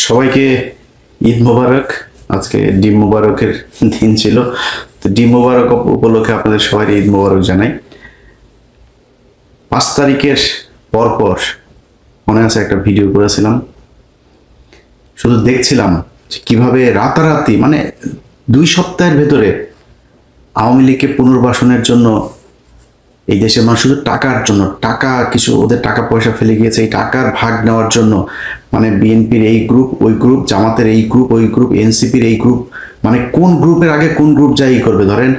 সবাইকে ঈদ মোবারক। আজকে ডিম মোবারকের দিন ছিল, তো ডিম মোবারক উপলক্ষে আপনাদের সবাই ঈদ মোবারক জানাই। 5 তারিখের পর মনে আছে একটা ভিডিও করেছিলাম, শুধু দেখছিলাম যে কিভাবে রাতারাতি মানে 2 সপ্তাহের ভেতরে আওয়ামী লীগকে পুনর্বাসনের জন্য এই দেশের মানুষ শুধু টাকার জন্য কিছু ওদের টাকা পয়সা ফেলে গিয়েছে, এই টাকার ভাগ নেওয়ার জন্য মানে বিএনপির এই গ্রুপ ওই গ্রুপ, জামাতের এই গ্রুপ ওই গ্রুপ, এনসিপির এই গ্রুপ, মানে কোন গ্রুপের আগে কোন গ্রুপ যাই করবে। ধরেন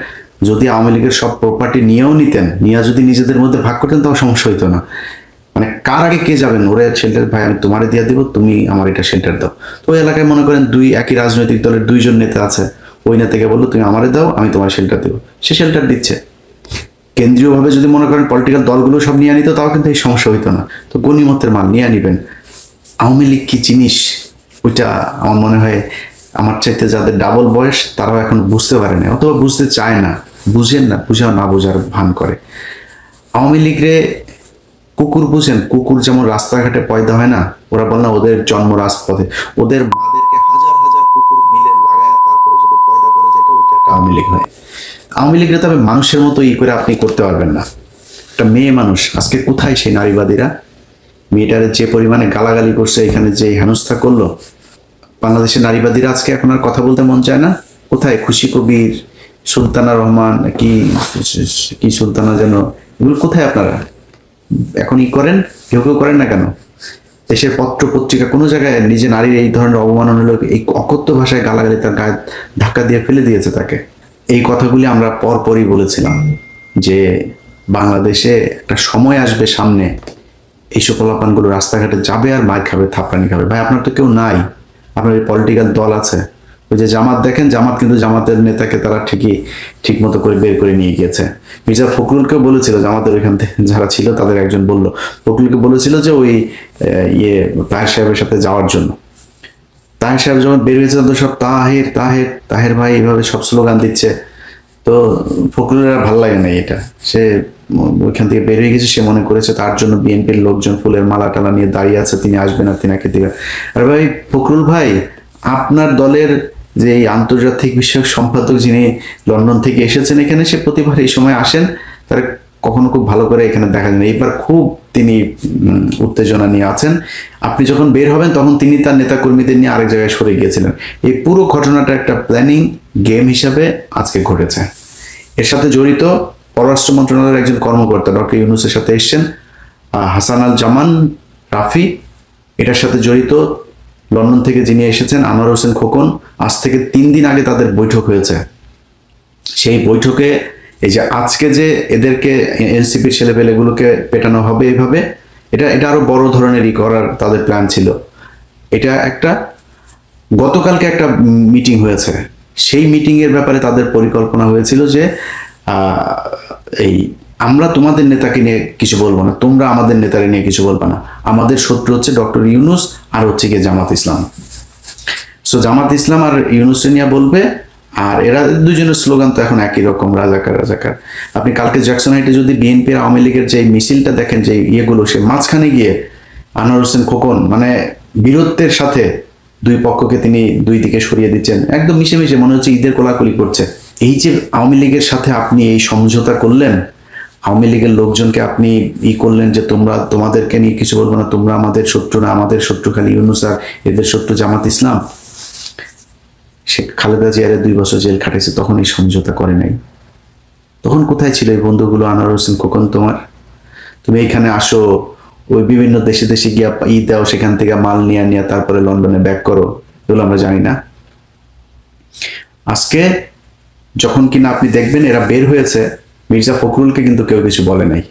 যদি আওয়ামী লীগের সব প্রপার্টি নিয়েও নিতেন, নিয়ে যদি নিজেদের মধ্যে ভাগ করতেন তাও সমস্যা হইতো না। মানে কার আগে কে যাবেন, ওরে শেল্টার ভাই আমি তোমারে দিয়ে দিব, তুমি আমার এটা শেল্টার দাও। তো ওই এলাকায় মনে করেন একই রাজনৈতিক দলের 2 জন নেতা আছে, ওই নেতাকে বললো তুমি আমারে দাও, আমি তোমার শেল্টার দেবো, সে শেল্টার দিচ্ছে। কেন্দ্রীয়ভাবে যদি মনে করেন পলিটিক্যাল দলগুলো সব নিয়ে নিত তাও কিন্তু এই সমস্যা হইতো না। তো গণিমতের মাল নিয়ে নিবেন। আওয়ামী লীগ কি জিনিস ওইটা আমার মনে হয় আমার চাইতে যাদের ডাবল বয়স তারাও এখন বুঝতে পারে না, অথবা বুঝতে চায় না, বুঝেন না, বুঝাও না বোঝার ভান করে। আওয়ামী লীগরে কুকুর বুঝেন, কুকুর যেমন রাস্তাঘাটে পয়দা হয় না, ওরা বল না ওদের জন্ম রাজপথে, ওদের মাদেরকে হাজার হাজার কুকুর মিলে লাগায় তারপরে যদি পয়দা করে যেটা ওইটা একটা আওয়ামী লীগ হয়। আওয়ামী লীগরে তবে মানুষের মতো করে আপনি করতে পারবেন না। একটা মেয়ে মানুষ আজকে কোথায় সেই নারীবাদীরা? মেয়েটার যে পরিমাণে গালাগালি করছে, এখানে যে হেনস্থা করলো, বাংলাদেশের নারীবাদীরা আজকে এখন আর কথা বলতে মন চায় না। কোথায় খুশি কবির, সুলতানা রহমান, কি সুলতানা যেন, এগুলো কোথায় আপনারা এখন করেন? কেউ করেন না কেন? দেশের পত্র পত্রিকা কোনো জায়গায় নিজে নারীর এই ধরনের অবমাননা হলো, এই অকথ্য ভাষায় গালাগালি তার গায়ে ধাক্কা দিয়ে ফেলে দিয়েছে তাকে। এই কথাগুলি আমরা পরপরই বলেছিলাম যে বাংলাদেশে একটা সময় আসবে সামনে, এইসব পোলাপানগুলো রাস্তাঘাটে যাবে আর মার খাবে, থাপড়ানি খাবে। ভাই আপনার তো কেউ নাই, আপনার এই পলিটিক্যাল দল আছে। ওই যে জামাত দেখেন, জামাত কিন্তু জামাতের নেতাকে তারা ঠিক মতো করে বের করে নিয়ে গিয়েছে। মির্জা ফখরুলকেও বলেছিল, জামাতের ওইখান থেকে যারা ছিল তাদের একজন বলল, ফখরুলকে বলেছিল যে ওই তাহের সাহেবের সাথে যাওয়ার জন্য। তাহের সাহেব যখন বের হয়েছে তো সব তাহের তাহের তাহের ভাই এইভাবে সব স্লোগান দিচ্ছে। তো ফখরুলের ভালো লাগে না এটা, সে ওইখান থেকে বের হয়ে গেছে। সে মনে করেছে তার জন্য বিএনপির লোকজন ফুলের মালা টালা নিয়ে দাঁড়িয়ে আছে, তিনি আসবেন আর তিনাকে দিবেন। আর ভাই ফখরুল ভাই, আপনার দলের যে এই আন্তর্জাতিক বিষয়ক সম্পাদক যিনি লন্ডন থেকে এসেছেন এখানে, সে প্রতিবার এই সময় আসেন, তার কখনো খুব ভালো করে এখানে দেখা যায় না। এইবার খুব তিনি উত্তেজনা নিয়ে আছেন। আপনি যখন বের হবেন তখন তিনি তার নেতাকর্মীদের নিয়ে আরেক জায়গায় সরে গিয়েছিলেন। এই পুরো ঘটনাটা একটা প্ল্যানিং গেম হিসাবে আজকে ঘটেছে। এর সাথে জড়িত পররাষ্ট্র মন্ত্রণালয়ের একজন কর্মকর্তা ডক্টর ইউনূসের সাথে এসছেন, হাসান আল জামান রাফি। এটার সাথে জড়িত লন্ডন থেকে যিনি এসেছেন আনোয়ার হোসেন খোকন। আজ থেকে 3 দিন আগে তাদের বৈঠক হয়েছে। সেই বৈঠকে এই যে আজকে যে এদেরকে এনসিপির ছেলেপেলেগুলোকে পেটানো হবে এইভাবে, এটা আরো বড় ধরনের করার তাদের প্ল্যান ছিল। এটা একটা গতকালকে একটা মিটিং হয়েছে, সেই মিটিং এর ব্যাপারে তাদের পরিকল্পনা হয়েছিল যে এই আমরা তোমাদের নেতাকে নিয়ে কিছু বলবো না, তোমরা আমাদের নেতাকে নিয়ে কিছু বলবো না, আমাদের শত্রু হচ্ছে ডক্টর ইউনূস আর হচ্ছে গিয়ে জামাত ইসলাম। সো জামাত ইসলাম আর ইউনূস নিয়ে বলবে, আর এরা দুজনের স্লোগান তো এখন একই রকম, রাজাকার রাজাকার। আপনি কালকে জ্যাকসন হাইটে যদি বিএনপি আর আওয়ামী লীগের যে মিছিলটা দেখেন, যে ইয়েগুলো, সে মাঝখানে গিয়ে আনোয়ার হোসেন খোকন মানে বীরত্বের সাথে 2 পক্ষকে তিনি 2 দিকে সরিয়ে দিচ্ছেন, একদম মিশে মনে হচ্ছে ঈদের কোলাকুলি করছে। এই যে আওয়ামী লীগের সাথে আপনি এই সমঝোতা করলেন, আওয়ামী লীগের লোকজনকে আপনি করলেন যে তোমাদেরকে নিয়ে কিছু বলবো না, তোমরা আমাদের শত্রু না, আমাদের শত্রু খালি ইউনূস আর এদের শত্রু জামাত ইসলাম। সে খালেদা জিয়ার 2 বছর জেল খাটেছে, তখন এই সমঝোতা করে নাই। তখন কোথায় ছিল এই বন্ধুগুলো? আনোয়ার হোসেন খোকন, তুমি এখানে আসো, ওই বিভিন্ন দেশে গিয়া দাও, সেখান থেকে মাল নিয়ে তারপরে লন্ডনে ব্যাক করো, এগুলো আমরা জানি না। আজকে যখন কিনা আপনি দেখবেন এরা বের হয়েছে, মির্জা ফখরুলকে কিন্তু কেউ কিছু বলে নাই।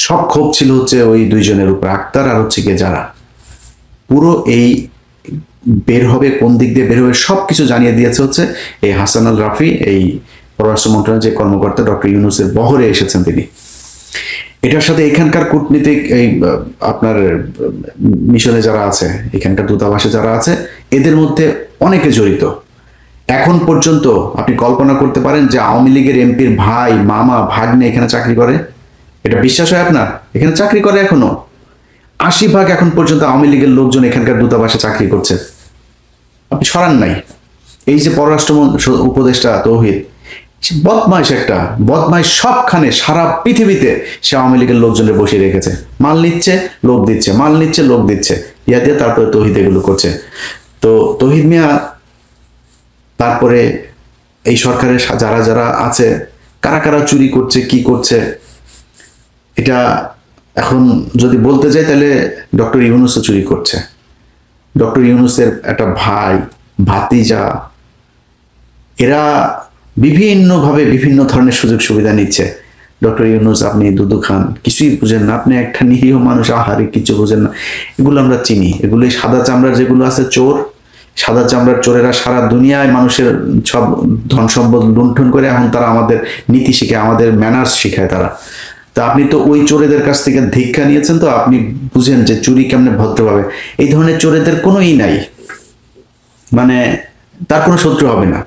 সব ক্ষোভ ছিল হচ্ছে ওই 2 জনের উপর, আক্তার আর হচ্ছে গিয়ে যারা। পুরো এই বের হবে, কোন দিক দিয়ে বের হবে সবকিছু জানিয়ে দিয়েছে হচ্ছে এই হাসান আল রাফি, এই পররাষ্ট্র মন্ত্রণালয়ের যে কর্মকর্তা ডক্টর ইউনূসের বহরে এসেছেন তিনি। এটার সাথে এখানকার কূটনীতিক এই আপনার মিশনে যারা আছে, এখানকার দূতাবাসে যারা আছে, এদের মধ্যে অনেকে জড়িত। এখন পর্যন্ত আপনি কল্পনা করতে পারেন যে আওয়ামী লীগের এমপির ভাই, মামা, ভাগ্নে এখানে চাকরি করে? এটা বিশ্বাস হয় আপনার? এখানে চাকরি করে এখনো। 80% এখন পর্যন্ত আওয়ামী লীগের লোকজন এখানকার দূতাবাসে চাকরি করছে, আপনি সরান নাই। এই যে পররাষ্ট্র উপদেষ্টা তৌহিদ, সে বদমাইশ, একটা বদমাইশ, সবখানে সারা পৃথিবীতে সে আওয়ামী লীগের লোকজনের বসিয়ে রেখেছে, মাল নিচ্ছে লোক দিচ্ছে, মাল নিচ্ছে লোক দিচ্ছে, ইয়া দিয়ে তারপরে তৌহিদ এগুলো করছে। তো তৌহিদ মিয়া তারপরে এই সরকারের যারা যারা আছে, কারা কারা চুরি করছে কি করছে, এটা এখন যদি বলতে যাই তাহলে ডক্টর ইউনূসও চুরি করছে। ডক্টর ইউনূসের একটা ভাই, ভাতিজা, এরা বিভিন্নভাবে বিভিন্ন ধরনের সুযোগ সুবিধা নিচ্ছে। ডক্টর ইউনূস, আপনি দুধু খান, কিছুই বুঝেন না, আপনি একটা নিরীহ মানুষ, আহারে কিছু বুঝেন না। এগুলো আমরা চিনি, এগুলো সাদা চামড়ার যেগুলো আছে চোর, সাদা চামড়ার চোরেরা সারা দুনিয়ায় মানুষের সব ধন সম্পদ লুণ্ঠন করে এখন তারা আমাদের নীতি শিখায়, আমাদের ম্যানার্স শিখায় তারা। তা আপনি তো ওই চোরেদের কাছ থেকে ধিক্ষা নিয়েছেন, তো আপনি বুঝেন যে চুরি কেমনে ভদ্রভাবে। এই ধরনের চোরেদের কোনো নাই, মানে তার কোনো শত্রু হবে না।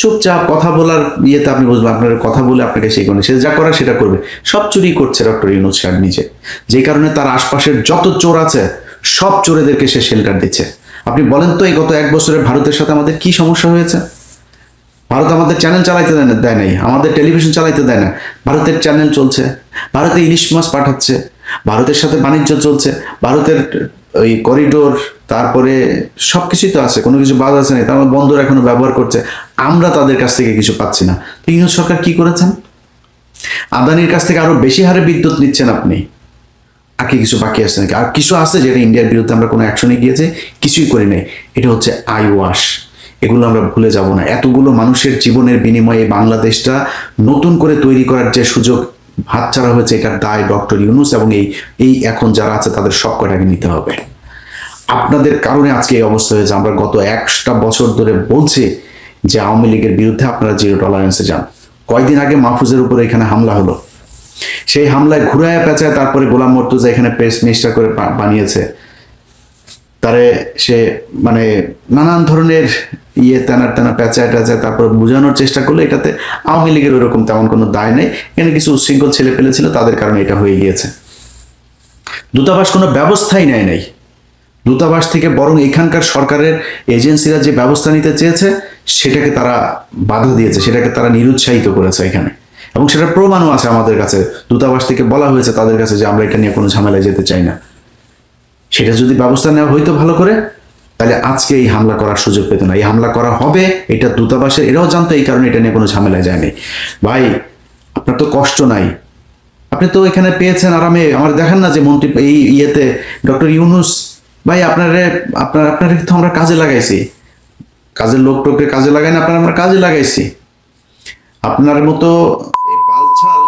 চুপচাপ কথা বলার ইয়েতে আপনি বুঝবেন, আপনার কথা বলে আপনাকে সেই করবে, সে যা করার সেটা করবে। সব চুরি করছে ডক্টর ইউনূস সাহেব নিজে, যে কারণে তার আশপাশের যত চোর আছে সব চোরেদেরকে সে শেল্টার দিচ্ছে। আপনি বলেন তো এই গত 1 বছরে ভারতের সাথে আমাদের কি সমস্যা হয়েছে? ভারত আমাদের চ্যানেল চালাইতে দেয় নাই, আমাদের টেলিভিশন চালাইতে দেয় না, ভারতের চ্যানেল চলছে, ভারতে ইলিশ মাছ পাঠাচ্ছে, ভারতের সাথে বাণিজ্য চলছে, ভারতের ওই করিডোর, তারপরে সবকিছুই তো আছে, কোনো কিছু বাদ আছে না, তার বন্দর এখনো ব্যবহার করছে, আমরা তাদের কাছ থেকে কিছু পাচ্ছি না। তো ইউনূস সরকার কি করেছেন? আদানির কাছ থেকে আরো বেশি হারে বিদ্যুৎ নিচ্ছেন আপনি। আর কি কিছু বাকি আছে নাকি? আর কিছু আছে যেটা ইন্ডিয়ার বিরুদ্ধে আমরা কোনো অ্যাকশনে গিয়েছে, কিছুই করি নাই। এটা হচ্ছে আই ওয়াশ, এগুলো আমরা ভুলে যাব না। এতগুলো মানুষের জীবনের বিনিময়ে বাংলাদেশটা নতুন করে তৈরি করার যে সুযোগ হাতছাড়া হয়েছে, এটার দায় ডক্টর ইউনূস এবং এই এখন যারা আছে তাদের সব কটাকে নিতে হবে। আপনাদের কারণে আজকে এই অবস্থা হয়েছে। আমরা গত 1টা বছর ধরে বলছি যে আওয়ামী লীগের বিরুদ্ধে আপনারা জিরো টলারেন্সে যান। কয়েকদিন আগে মাহফুজের উপরে এখানে হামলা হলো, সেই হামলায় ঘুরায় পেঁচায় তারপরে গোলাম মর্তুজা এখানে প্রেস মিনিস্টার করে বানিয়েছে তারে, সে মানে নানান ধরনের তেনা পেঁচায় টাচায় তারপর বোঝানোর চেষ্টা করলো এটাতে আওয়ামী লীগের ওরকম তেমন কোনো দায় নেই, এখানে কিছু উচ্ছৃঙ্খল ছেলে পেলে ছিল তাদের কারণে এটা হয়ে গিয়েছে। দূতাবাস কোনো ব্যবস্থাই নেয় নাই, দূতাবাস থেকে বরং এখানকার সরকারের এজেন্সিরা যে ব্যবস্থা নিতে চেয়েছে সেটাকে তারা বাধা দিয়েছে, সেটাকে তারা নিরুৎসাহিত করেছে এখানে, এবং সেটার প্রমাণও আছে আমাদের কাছে। দূতাবাস থেকে বলা হয়েছে তাদের কাছে যে আমরা এটা নিয়ে কোনো ঝামেলায় যেতে চাই না। সেটা যদি ব্যবস্থা নেওয়া হইতো ভালো করে, তাহলে আজকে এই হামলা করার সুযোগ পেত না। এই হামলা করা হবে এটা দূতাবাসের, এরাও জানতো, এই কারণে এটা নিয়ে কোনো ঝামেলায় যায়নি। ভাই আপনার তো কষ্ট নাই, আপনি তো এখানে পেয়েছেন আরামে। আমার দেখেন না যে মন্ত্রী এই ইয়েতে ডক্টর ইউনূস ভাই, আপনারে তো আমরা কাজে লাগাইছি, কাজের লোক টোককে কাজে লাগাই না, আমরা কাজে লাগাইছি। আপনার মতো বালছাল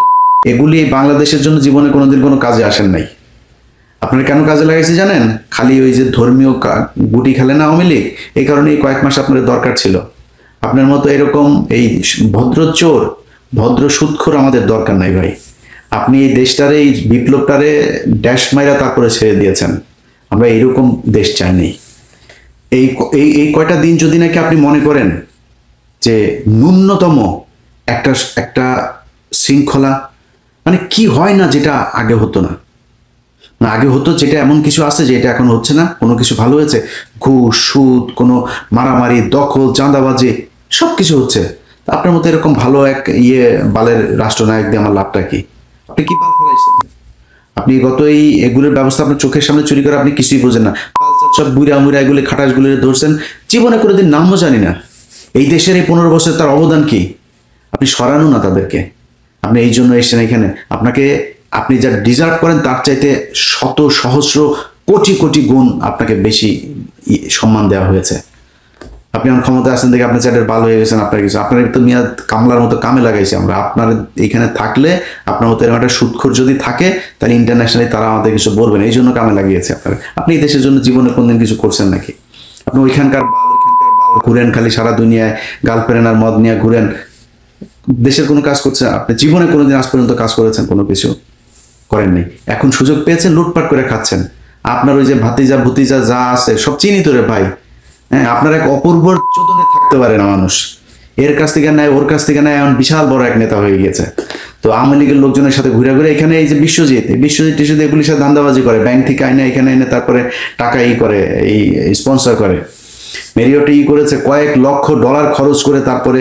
এগুলি বাংলাদেশের জন্য জীবনে কোনোদিন কোনো কাজে আসেন নাই। আপনারা কেন কাজে লাগাইছি জানেন? খালি ওই যে ধর্মীয় গুটি খেলে না আওয়ামী লীগ, এই কারণে এই কয়েক মাস আপনার দরকার ছিল। আপনার মতো এরকম এই ভদ্র চোর, ভদ্র সুদখোর আমাদের দরকার নাই ভাই। আপনি এই দেশটারে, এই বিপ্লবটারে ড্যাশ মাইরা তারপরে ছেড়ে দিয়েছেন। আমরা এইরকম দেশ চাইনি। এই এই কয়টা দিন যদি নাকি আপনি মনে করেন যে ন্যূনতম একটা শৃঙ্খলা, মানে কি হয় না যেটা আগে হতো না, আগে হতো যেটা এমন কিছু আছে যে এটা এখন হচ্ছে না, কোনো কিছু ভালো হয়েছে, ঘুষ সুদ, কোনো মারামারি দখল চাঁদাবাজি সব কিছু হচ্ছে। আপনার মতো এরকম ভালো এক বালের রাষ্ট্রনায়ক দিয়ে আমার লাভটা কি? আপনি কি বাল ফেলাইছেন? আপনি গত এগুলোর ব্যবস্থা আপনার চোখের সামনে চুরি করে আপনি কিছুই বোঝেন না। সব বুড়া মুড়া এগুলি খাটাসগুলি ধরছেন, জীবনে কোনোদিন নামও জানি না। এই দেশের এই 15 বছর তার অবদান কি? আপনি সরানো না তাদেরকে। আপনি এই জন্য এসেছেন এখানে, আপনি যা ডিজার্ভ করেন তার চাইতে শত সহস্র কোটি কোটি গুণ আপনাকে বেশি সম্মান দেওয়া হয়েছে। আপনি আমার ক্ষমতা আছেন দেখে আপনার চ্যাটের ভালো হয়ে গেছেন, আপনার কিছু, আপনার তো মিয়া কামলার মতো কামে লাগাইছি আমরা। আপনার এইখানে থাকলে, আপনার মতো এরকম একটা সুদখোর যদি থাকে, তাহলে ইন্টারন্যাশনালি তারা আমাদের কিছু বলবেন, এই জন্য কামে লাগিয়েছে আপনার। আপনি এই দেশের জন্য জীবনে কোনদিন কিছু করছেন নাকি? আপনি ওইখানকার বাল ঘুরেন, খালি সারা দুনিয়ায় গার্লফ্রেন্ড আর মদ নিয়ে ঘুরেন, দেশের কোনো কাজ করছেন? আপনি জীবনে কোনোদিন আজ পর্যন্ত কাজ করেছেন? কোনো কিছু করেননি। এখন সুযোগ পেয়েছেন, লুটপাট করে খাচ্ছেন। আপনার ওই যে ভাতিজা ভুতিজা যা আছে সব চিনি তোরে ভাই। হ্যাঁ, আপনার এক অপূর্ব চোদনে থাকতে পারে না মানুষ, এর কাছ থেকে নেয় ওর কাছ থেকে নেয়, এখন বিশাল বড় এক নেতা হয়ে গিয়েছে। তো আওয়ামী লীগের লোকজনের সাথে ঘুরে ঘুরে এখানে এই যে বিশ্বজিৎ টিশ্বজিৎ এগুলির সাথে ধান্দাবাজি করে, ব্যাংক থেকে আইনে এখানে এনে তারপরে টাকা করে এই স্পন্সর করে। মেরিওটে করেছে, কয়েক লক্ষ ডলার খরচ করে তারপরে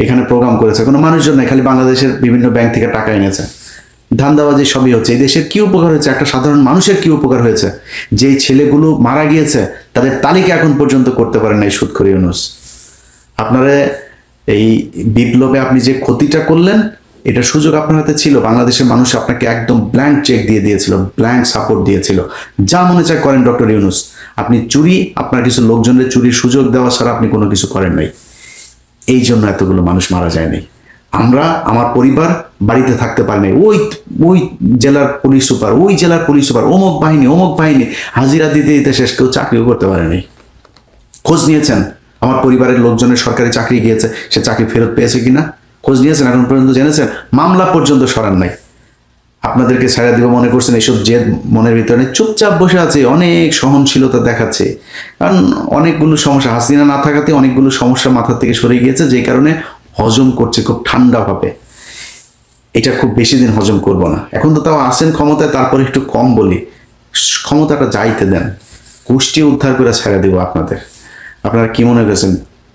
এখানে প্রোগ্রাম করেছে। কোনো মানুষজন নাই, খালি বাংলাদেশের বিভিন্ন ব্যাংক থেকে টাকা এনেছে। ধান্দাবাজি সবই হচ্ছে। এই দেশের কি উপকার হয়েছে, একটা সাধারণ মানুষের কি উপকার হয়েছে? যেই ছেলেগুলো মারা গিয়েছে তাদের তালিকা এখন পর্যন্ত করতে পারেন নাই সুদখোর ইউনূস। আপনারা এই বিপ্লবে আপনি যে ক্ষতিটা করলেন, এটা সুযোগ আপনার হাতে ছিল। বাংলাদেশের মানুষ আপনাকে একদম ব্ল্যাঙ্ক চেক দিয়ে দিয়েছিল, ব্ল্যাঙ্ক সাপোর্ট দিয়েছিল, যা মনে চায় করেন ডক্টর ইউনূস। আপনি চুরি, আপনার কিছু লোকজনের চুরির সুযোগ দেওয়া ছাড়া আপনি কোনো কিছু করেন নাই। এই জন্য এতগুলো মানুষ মারা যায়নি। আমরা, আমার পরিবার বাড়িতে থাকতে পারি নাই। ওই জেলার পুলিশ সুপার, ওই জেলার পুলিশ সুপার, অমুক বাহিনী হাজিরা দিতে দিতে শেষ, কেউ চাকরিও করতে পারে নাই। খোঁজ নিয়েছেন আমার পরিবারের লোকজনের সরকারি চাকরি গিয়েছে, সে চাকরি ফেরত পেয়েছে কিনা খোঁজ নিয়েছেন? এখন পর্যন্ত জেনেছেন? মামলা পর্যন্ত সরান নাই। আপনাদেরকে ছাড়া দিব মনে করছেন, এইসব জেদ মনের ভিতরে চুপচাপ বসে আছে, অনেক সহনশীলতা দেখাচ্ছে। কারণ অনেকগুলো সমস্যা, হাসিনা না থাকাতে অনেকগুলো সমস্যা মাথা থেকে সরে গিয়েছে, যেই কারণে হজম করছে খুব ঠান্ডাভাবে। এটা খুব বেশি দিন হজম করব না। এখন তো তাও আসেন ক্ষমতায়, তারপরে একটু কম বলি, ক্ষমতাটা যাইতে দেন, কুষ্টি উদ্ধার করে ছেড়ে দিব আপনাদের। আপনারা কি মনে করেছেন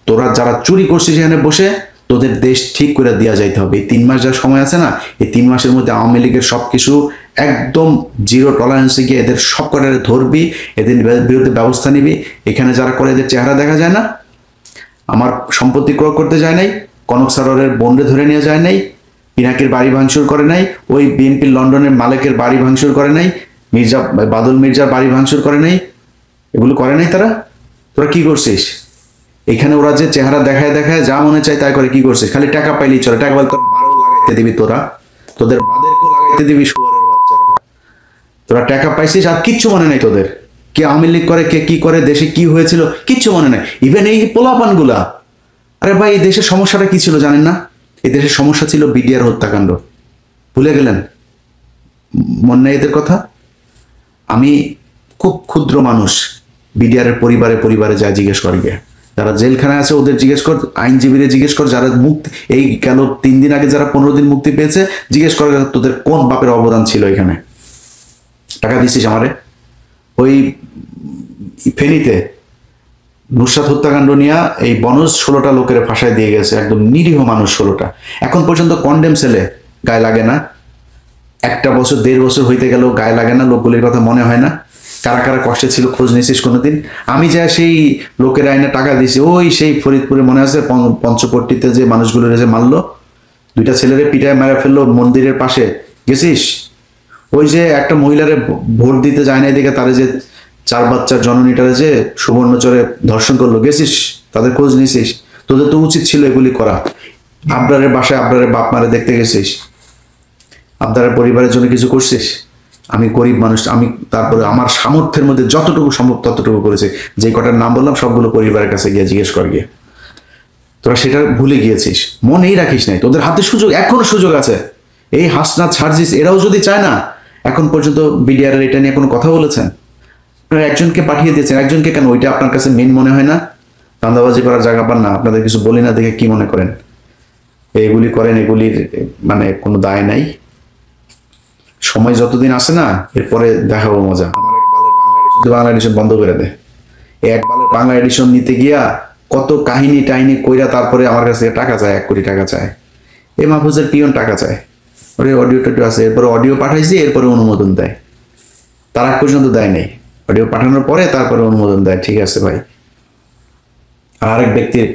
তোরা যারা চুরি করছিস এখানে বসে, তোদের দেশ ঠিক করে দেওয়া যাইতে হবে? এই 3 মাস যা সময় আছে না, এই 3 মাসের মধ্যে আওয়ামী লীগের সবকিছু একদম জিরো টলারেন্সে গিয়ে এদের সব কটারে ধরবি, এদের বিরুদ্ধে ব্যবস্থা নিবি। এখানে যারা করে এদের চেহারা দেখা যায় না, আমার সম্পত্তি ক্রয় করতে যায় নাই, কনক সারোয়ারের বন্ডে ধরে নিয়ে যায় নাই, পিনাকির বাড়ি ভাঙচুর করে নাই, ওই বিএনপির লন্ডনের মালিকের বাড়ি ভাঙচুর করে নাই, বাদল মির্জার বাড়ি ভাঙচুর করে নাই, এগুলো করে নাই তারা। তোরা কি করছিস এখানে? ওরা যে চেহারা দেখায় যা মনে চায় তাই করে। কি করছিস? খালি টাকা পাইলেই চলে, টাকা পাইলে তোর বারও লাগাইতে দিবি, তোদের বাদেরকেও লাগাইতে দিবি, শুয়ারের বাচ্চারা। তোরা টাকা পাইছিস আর কিচ্ছু মনে নাই তোদের। কে আওয়ামী লীগ করে, কে কি করে, দেশে কি হয়েছিল কিচ্ছু মনে নাই। ইভেন এই পোলাপানগুলা, আরে ভাই এই দেশের সমস্যাটা কি ছিল জানেন না? এই দেশের সমস্যা ছিল বিডিআর হত্যাকাণ্ড। ভুলে গেলেন? মনে নেই এদের কথা? আমি খুব ক্ষুদ্র মানুষ, বিডিআর এর পরিবারে যা জিজ্ঞেস করি, যারা জেলখানায় আছে ওদের জিজ্ঞেস কর, আইনজীবীদের জিজ্ঞেস কর, যারা মুক্তি এই গেল 3 দিন আগে যারা 15 দিন মুক্তি পেয়েছে, জিজ্ঞেস কর তোদের কোন বাপের অবদান ছিল এখানে। টাকা দিছিস আমারে? ওই ফেনীতে নুসরাত হত্যাকাণ্ড নিয়ে এই বনজ 16টা লোকের ফাঁসায় দিয়ে গেছে, একদম নিরীহ মানুষ 16টা। এখন পর্যন্ত কন্ডেম সেলে গায়ে লাগে না। 1 বছর 1.5 বছর হইতে গেলেও গায়ে লাগে না, লোকগুলির কথা মনে হয় না। কারা কারা কষ্টে ছিল খোঁজ নিয়েছিস কোনোদিন? আমি যা সেই লোকের আইনে টাকা দিয়েছি, ওই সেই ফরিদপুরে মনে আছে পঞ্চপট্টিতে যে মানুষগুলোর যে মারলো, 2টা ছেলেরে পিটায় মেরে ফেললো মন্দিরের পাশে, গেছিস? ওই যে একটা মহিলারে ভোট দিতে যায় না এদিকে, তারে যে 4 বাচ্চার জননীটারে যে সুবর্ণচরে ধর্ষণ করলো, গেছিস? তাদের খোঁজ নিয়েছিস? তোদের তো উচিত ছিল এগুলি করা। আবরারের বাসায় আবরারের বাপ মারে দেখতে গেছিস? আবরারের পরিবারের জন্য কিছু করছিস? আমি গরিব মানুষ, আমি তারপরে আমার সামর্থ্যের মধ্যে যতটুকু সম্ভব ততটুকু করেছি। যে কটার নাম বললাম সবগুলো পরিবারের কাছে গিয়ে জিজ্ঞেস কর গিয়ে। তোরা সেটা ভুলে গিয়েছিস, মনেই রাখিস নাই। তোদের হাতে সুযোগ, এখনো সুযোগ আছে। এই হাসনাত সার্জিস এরাও যদি চায় না, এখন পর্যন্ত বিডিআর এর এটা নিয়ে কোনো কথা বলেছেন? আপনারা একজনকে পাঠিয়ে দিয়েছেন, একজনকে কেন? ওইটা আপনার কাছে মেন মনে হয় না? ধান্দাবাজি করার জায়গা পান না? আপনাদের কিছু বলি না দেখে কি মনে করেন? এগুলি করেন, এগুলির মানে কোনো দায় নাই। সময় যতদিন আসে না, এরপরে দেখাবো মজা। আমার বাংলা এডিশন বন্ধ করে দে। একবারের বাংলা এডিশন নিতে গিয়া কত কাহিনী টাইনি কইরা তারপরে আমার কাছে টাকা চায়, 1 কোটি টাকা চায়। এই মাহফুজের পিয়ন টাকা চায়, ওরে অডিও টডিও আছে, এরপরে অডিও পাঠাইছি, এরপরে অনুমোদন দেয়। তার আগ পর্যন্ত দেয় নেই, অডিও পাঠানোর পরে তারপরে অনুমোদন দেয়। ঠিক আছে ভাই। আর এক ব্যক্তির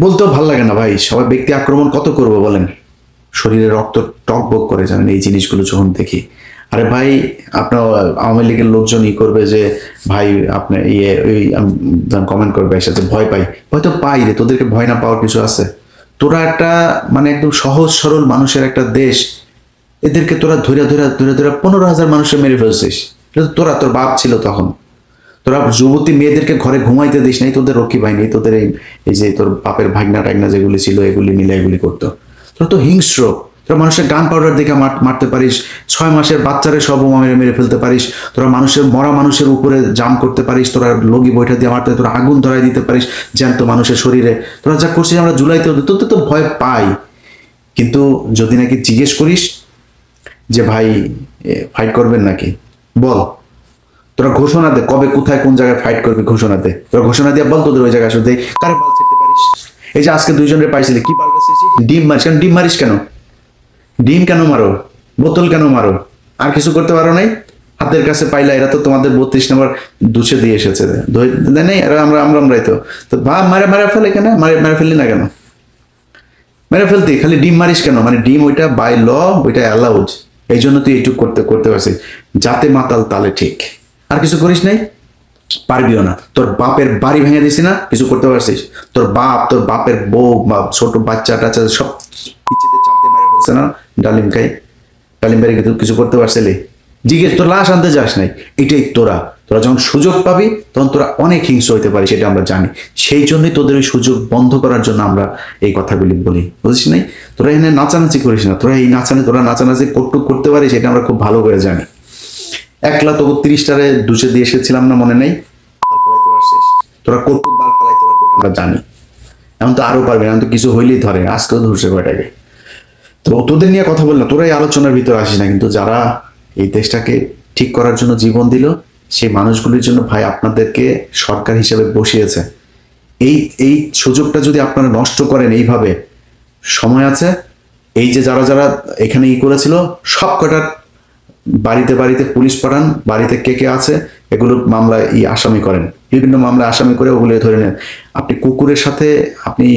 বলতেও ভাল লাগে না ভাই, সবাই ব্যক্তি আক্রমণ কত করবো বলেন? শরীরে রক্ত টকবক করে জানেন এই জিনিসগুলো যখন দেখি। আরে ভাই, আপনার আওয়ামী লীগের লোকজন করবে যে ভাই আপনি কমেন্ট করবে এসে ভয় পাই। ভয় তো পাই রে, তোদেরকে ভয় না পাওয়ার কিছু আছে? তোরা একটা মানে একদম সহজ সরল মানুষের একটা দেশ, এদেরকে তোরা ধরে 15,000 মানুষের মেরে ফেলছিস। তোর বাপ ছিল তখন। তোরা যুবতী মেয়েদেরকে ঘরে ঘুমাইতে দিস নাই, তোদের রক্ষী বাহিনী, তোদের এই যে তোর বাপের ভাগনা টাগনা যেগুলি ছিল এগুলি মিলে এগুলি করতো। তোরা তো হিংস্র। তোরা মানুষের গান পাউডার দেখে মারতে পারিস, 6 মাসের বাচ্চারে সব মেরে ফেলতে পারিস, তোরা মরা মানুষের উপরে জাম করতে পারিস, তোরা লগি বৈঠা দিয়ে মারতে, তোরা আগুন ধরাই দিতে পারিস জ্যান্ত মানুষের শরীরে। তোরা যা করছিস আমরা জুলাইতে, তোদের তো ভয় পাই। কিন্তু যদি নাকি জিজ্ঞেস করিস যে ভাই ফাইট করবেন নাকি, বল, তোরা ঘোষণা দে কবে কোথায় কোন জায়গায় ফাইট করবি, ঘোষণা দে, তোরা ঘোষণা দিয়ে বল তোদের ওই জায়গায় আসলে কারে বাল ছিটতে পারিস। এই যে আজকে দুইজনের পাইছিলি, কি বাল পাইছিস? ডিম মারিস কেন? ডিম মারিস কেন? ডিম কেন মারো? বোতল কেন মারো? আর কিছু করতে পারো নাই? হাতের কাছে পাইলা, এরা তো তোমাদের 32 নম্বর দুছে দিয়ে এসেছে, নেই এরা আমরাই তো মারে মারে ফেলে কেন? মারে ফেললি না কেন? মেরে ফেলতে খালি ডিম মারিস কেন? মানে ডিম ওইটা বাই ল, ওইটা অ্যালাউড, এই জন্য তুই এইটুক করতে পারছিস, যাতে মাতাল তালে ঠিক। আর কিছু করিস নাই, পারবিও না। তোর বাপের বাড়ি ভেঙে দিছি না, কিছু করতে পারছিস? তোর বাপের বউ বা ছোট বাচ্চা টাচ্চা সব পিছিয়ে চাপ দিয়ে মেরে ফেলছে না, ডালিম বাড়ি কিছু করতে পারছিলি? জিজ্ঞেস, তোর লাশ আনতে যাস নাই। এটাই তোরা যখন সুযোগ পাবি তখন তোরা অনেক হিংস্র হইতে পারিস, সেটা আমরা জানি। সেই জন্যই তোদের ওই সুযোগ বন্ধ করার জন্য আমরা এই কথাগুলি বলি, বুঝিস নাই? তোরা এখানে নাচানাচি করিস না, তোরা নাচানাচি করতে পারিস, এটা আমরা খুব ভালো করে জানি। একলা তো 30টারে দুচে দিয়ে এসেছিলাম না, মনে নেই? তোরা কৌটুক বাল ফেলাইতে পারবি, আমরা জানি। এখন তো আরো পারবে, এখন তো কিছু হইলেই ধরে, আজকেও ধরছে কয়টাকে। তো তোদের নিয়ে কথা বল না, তোরা এই আলোচনার ভিতরে আসিস না। কিন্তু যারা এই দেশটাকে ঠিক করার জন্য জীবন দিল, সেই মানুষগুলির জন্য ভাই আপনাদেরকে সরকার হিসেবে বসিয়েছে। এই সুযোগটা যদি আপনারা নষ্ট করেন এইভাবে, সময় আছে। এই যে যারা এখানে করেছিল, সব কটার বাড়িতে পুলিশ পাঠান, বাড়িতে কে আছে এগুলো মামলা আসামি করেন, বিভিন্ন মামলা আসামি করে ওগুলো ধরে নেন। আপনি কুকুরের সাথে আপনি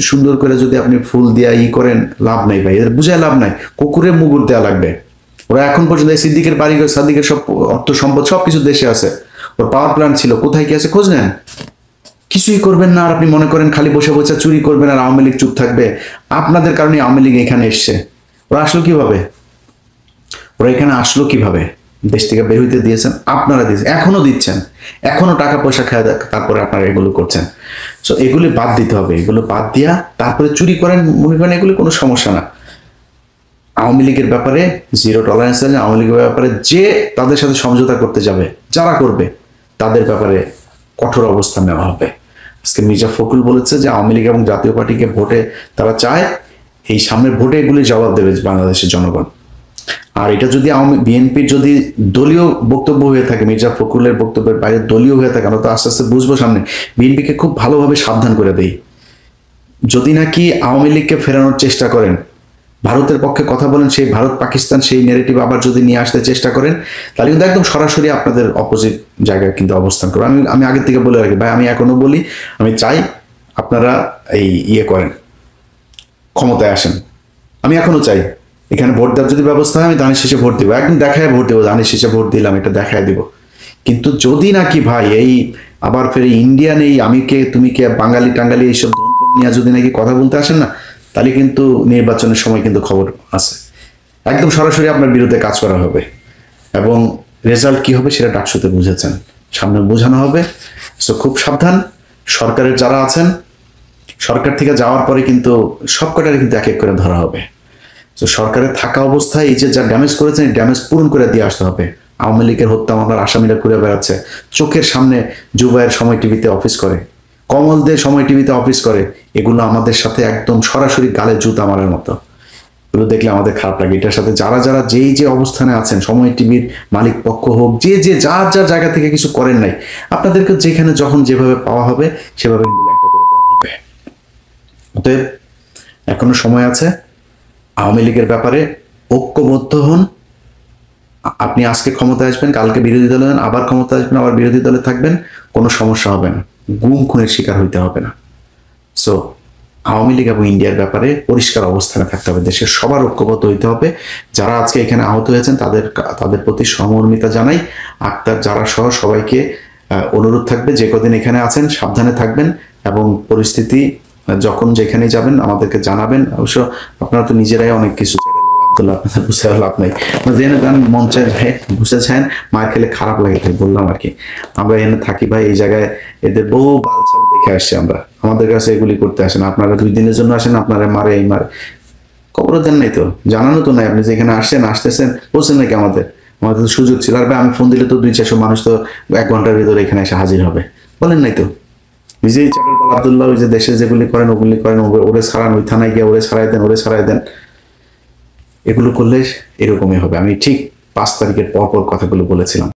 সুন্দর করে যদি আপনি ফুল দিয়া করেন, লাভ নাই ভাই, এদের বুঝায় লাভ নাই। কুকুরের মুগুর দেওয়া লাগবে। ওরা এখন পর্যন্ত সিদ্দিকের বাড়ি, সাদ্দিকের সব অর্থ সম্পদ সবকিছু দেশে আছে, ওর পাওয়ার প্ল্যান্ট ছিল, কোথায় কি আছে খোঁজ নেন। কিছুই করবেন না, আর আপনি মনে করেন খালি বসে বসে চুরি করবেন আর আওয়ামী লীগ চুপ থাকবে। আপনাদের কারণে আওয়ামী লীগ এখানে এসছে। ওরা আসলো কিভাবে? দেশ থেকে বের হইতে দিয়েছেন আপনারা, দিয়েছেন, এখনো দিচ্ছেন, এখনো টাকা পয়সা খায়, তারপরে আপনারা এগুলো করছেন। সো এগুলি বাদ দিতে হবে, এগুলো বাদ দিয়া তারপরে চুরি করেন, মনে করেন এগুলি কোনো সমস্যা না। আওয়ামী লীগের ব্যাপারে জিরো টলারেন্স আছে। আওয়ামী লীগের ব্যাপারে যে তাদের সাথে সমঝোতা করতে যাবে, যারা করবে, তাদের ব্যাপারে কঠোর অবস্থান নেওয়া হবে। আজকে মির্জা ফখরুল বলেছে যে আওয়ামী লীগ এবং জাতীয় পার্টিকে ভোটে তারা চায়, এই সামনের ভোটে এগুলি জবাব দেবে বাংলাদেশের জনগণ। আর এটা যদি বিএনপির যদি দলীয় বক্তব্য হয়ে থাকে, মির্জা ফখরুলের বক্তব্যের বাইরে দলীয় হয়ে থাকে, আমরা তো আস্তে আস্তে বুঝবো সামনে। বিএনপিকে খুব ভালোভাবে সাবধান করে দেই, যদি নাকি আওয়ামী লীগকে ফেরানোর চেষ্টা করেন, ভারতের পক্ষে কথা বলেন, সেই ভারত পাকিস্তান সেই নেগেটিভ আবার যদি নিয়ে আসতে চেষ্টা করেন, তাহলে কিন্তু একদম সরাসরি আপনাদের অপোজিট জায়গায় কিন্তু অবস্থান করবে। আমি আগের থেকে বলে রাখি ভাই, আমি এখনো বলি, আমি চাই আপনারা এই করেন, ক্ষমতায় আসেন। আমি এখনো চাই এখানে ভোট দেওয়ার যদি ব্যবস্থা হয়, আমি ধানের শেষে ভোট দিব, একদম দেখায় ভোট দেবো, ধানের শেষে ভোট দিলাম, এটা দেখায় দিব। কিন্তু যদি নাকি ভাই আবার ফের ইন্ডিয়ান আমি কে তুমি কে বাঙালি টাঙ্গালি এইসব নিয়ে যদি নাকি কথা বলতে আসেন না, তাহলে কিন্তু নির্বাচনের সময় কিন্তু খবর আছে, একদম সরাসরি আপনার বিরুদ্ধে কাজ করা হবে, এবং রেজাল্ট কি হবে সেটা ডাকসুতে বুঝেছেন, সামনে বোঝানো হবে। সো খুব সাবধান। সরকারের যারা আছেন, সরকার থেকে যাওয়ার পরে কিন্তু সবকটারে কিন্তু এক এক করে ধরা হবে। তো সরকারের থাকা অবস্থায় এই যে যা ড্যামেজ করেছেন, ড্যামেজ পূরণ করে দিয়ে আসতে হবে। আওয়ামী লীগের হত্যা মামলার আসামিরা ঘুরে বেড়াচ্ছে, চোখের সামনে জুবাইয়ের সময় টিভিতে অফিস করে, কমল দে সময় টিভিতে অফিস করে, এগুলো আমাদের সাথে একদম সরাসরি গালে জুতা মারার মতো। এগুলো দেখলে আমাদের খারাপ লাগে। এটার সাথে যারা যে অবস্থানে আছেন, সময় টিভির মালিক পক্ষ হোক, যে যার জায়গা থেকে কিছু করেন নাই, আপনাদেরকে যেখানে যখন যেভাবে পাওয়া হবে সেভাবে একটা করে দেওয়া হবে। অতএব এখনো সময় আছে। আওয়ামী লীগের ব্যাপারে ঐক্যবদ্ধ হন। আপনি আজকে ক্ষমতায় আসবেন, কালকে বিরোধী দলে হন, আবার ক্ষমতা আসবেন, আবার বিরোধী দলে থাকবেন, কোনো সমস্যা হবে না, গুম খুনের শিকার হইতে হবে না। সো আওয়ামী লীগ এবং ইন্ডিয়ার ব্যাপারে পরিষ্কার অবস্থানে থাকতে হবে, দেশের সবার ঐক্যবদ্ধ হইতে হবে। যারা আজকে এখানে আহত হয়েছেন তাদের প্রতি সহমর্মিতা জানাই। আক্তার যারা সহ সবাইকে অনুরোধ থাকবে, যে কদিন এখানে আছেন সাবধানে থাকবেন, এবং পরিস্থিতি যখন যেখানে যাবেন আমাদেরকে জানাবেন। অবশ্য আপনারা তো নিজেরাই অনেক কিছু বুঝতে লাভ নাই, জেনে গান মঞ্চে বুঝতে চান, মার খেলে খারাপ লাগে, তাই বললাম আর কি। আমরা এখানে থাকি ভাই, এই জায়গায় এদের বহু বালছাল দেখে আসছি আমরা, আমাদের কাছে এগুলি করতে আসেন। আপনারা 2 দিনের জন্য আসেন, আপনারা মারে খবরও দেন নাই, তো জানানো তো নাই, আপনি যেখানে আসতেছেন বলছেন নাকি আমাদের তো সুযোগ ছিল। আর ভাই আমি ফোন দিলে তো 200-400 মানুষ তো 1 ঘন্টার ভিতরে এখানে এসে হাজির হবে, বলেন নাই তো। ওই যে চাকরবাল আব্দুল্লাহ ওই যে দেশে যেগুলি করেন ওগুলি করেন, ওরে ছাড়ান, ওই থানায় গিয়ে ওরে ছাড়াই দেন, ওরে ছাড়াই দেন, এগুলো করলে এরকমই হবে। আমি ঠিক 5 তারিখের পর কথাগুলো বলেছিলাম।